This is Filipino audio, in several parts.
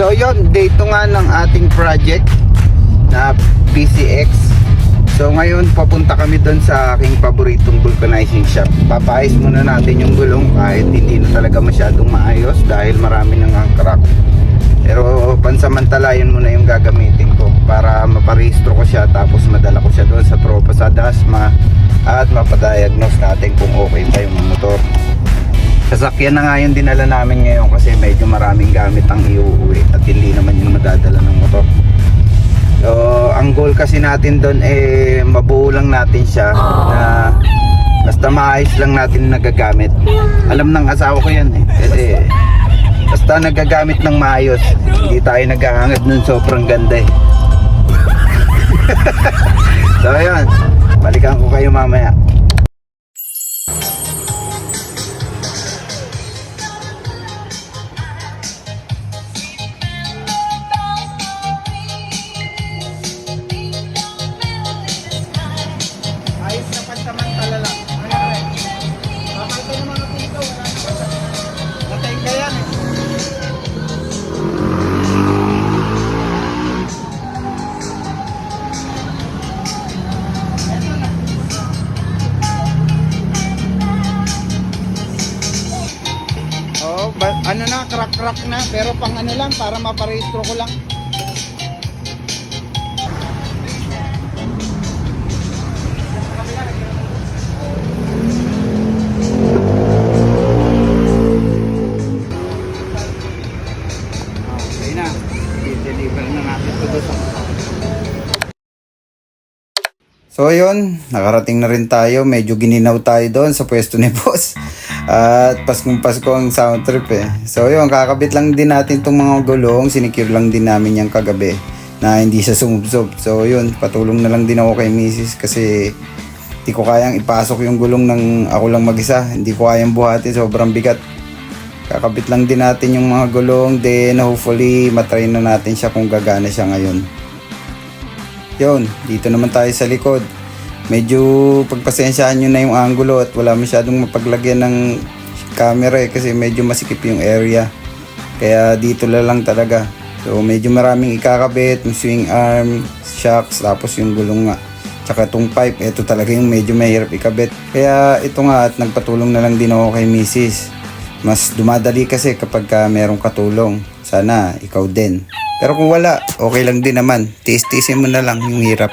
So yun, day 2 nga ng ating project na PCX. So ngayon papunta kami doon sa aking paboritong vulcanizing shop. Papaayos muna natin yung gulong kahit hindi na talaga masyadong maayos dahil marami nang ang crack. Pero pansamantala yun muna yung gagamitin ko para maparehistro ko siya, tapos madala ko siya doon sa tropa sa Dasma at mapadiagnose natin kung okay pa yung motor. Sasakyan na nga yung dinala namin ngayon kasi medyo maraming gamit ang iuuwi at hindi naman yung madadala ng motor. So ang goal kasi natin doon mabuo lang natin siya na basta maayos lang natin nagagamit. Alam ng asawa ko yan kasi basta nagagamit ng maayos, hindi tayo naghahangad nun sobrang ganda So ayun, balikan ko kayo mamaya. Ayos na pansamantala lang. Bakal ka ng mga pito, wala na basta. Natayin ka yan ano na, crack na, pero pang ano lang, para maparehistro ko lang. Okay na, i-deliver na natin ito doon. So yun, nakarating na rin tayo. Medyo gininaw tayo doon sa pwesto ni boss. At Paskong Pasko ang sound trip So yun, kakabit lang din natin itong mga gulong. Sinikure lang din namin yung kagabi na hindi siya sumubsob. So yun, patulong na lang din ako kay misis kasi hindi ko kayang ipasok yung gulong ng ako lang mag-isa. Hindi ko kayang buhatin, sobrang bigat. Kakabit lang din natin yung mga gulong. Then hopefully matry na natin siya kung gagana siya ngayon. Yun, dito naman tayo sa likod. Medyo pagpasensyahan nyo na yung angulo at wala masyadong mapaglagyan ng camera kasi medyo masikip yung area. Kaya dito lang talaga. So medyo maraming ikakabit, yung swing arm, shocks, tapos yung gulong nga. Tsaka itong pipe, ito talaga yung medyo mahirap ikabit. Kaya ito nga at nagpatulong na lang din ako kay misis. Mas dumadali kasi kapag merong katulong. Sana ikaw din. Pero kung wala, okay lang din naman. Tiis-tiisin mo na lang yung hirap.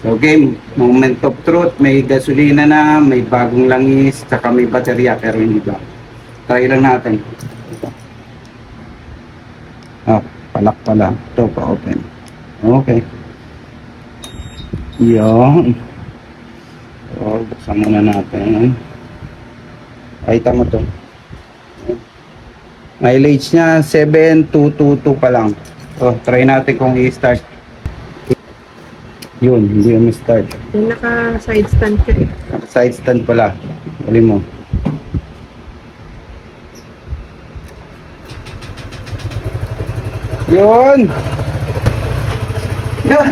Okay, moment of truth. May gasolina na, may bagong langis, saka may baterya pero hindi ba. Try lang natin. Palak pala. Ito pa open. Okay. Yun. So, buksan muna natin. Ay, tama to. Mileage niya 7,222 pa lang. So, try natin kung i-start. Yun, hindi yung start. Yung naka-side stand ka Naka-side stand pala. Huli mo. Yun! Yun!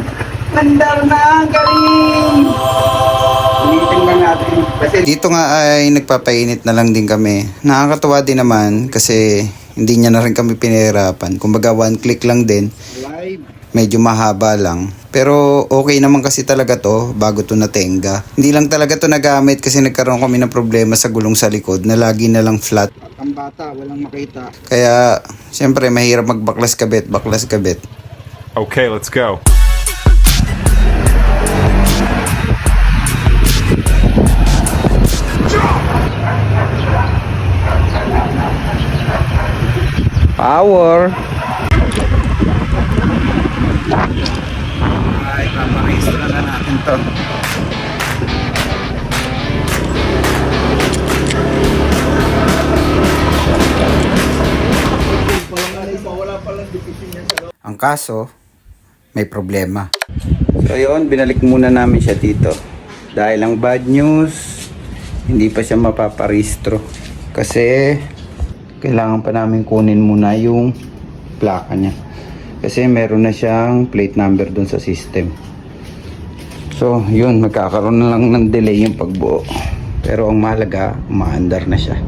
Mandar na! Ang galing! Tingnan natin. Kasi dito nga ay nagpapainit na lang din kami. Nakakatuwa din naman kasi hindi niya na rin kami pinahirapan. Kumbaga one click lang din. Medyo mahaba lang. Pero okay naman kasi talaga to bago to natenga. Hindi lang talaga to nagamit kasi nagkaroon kami ng problema sa gulong sa likod na lagi na lang flat. Ang bata, walang makita. Kaya siyempre mahirap magbaklas kabit. Okay, let's go. Power. Ay, paparehistro na natin to. Ang kaso, may problema. So yun, binalik muna namin siya dito. Dahil ang bad news, hindi pa siya mapaparehistro. Kasi kailangan pa namin kunin muna yung plaka niya. Kasi meron na siyang plate number dun sa system. So yun, magkakaroon na lang ng delay yung pagbuo. Pero ang mahalaga, umaandar na siya.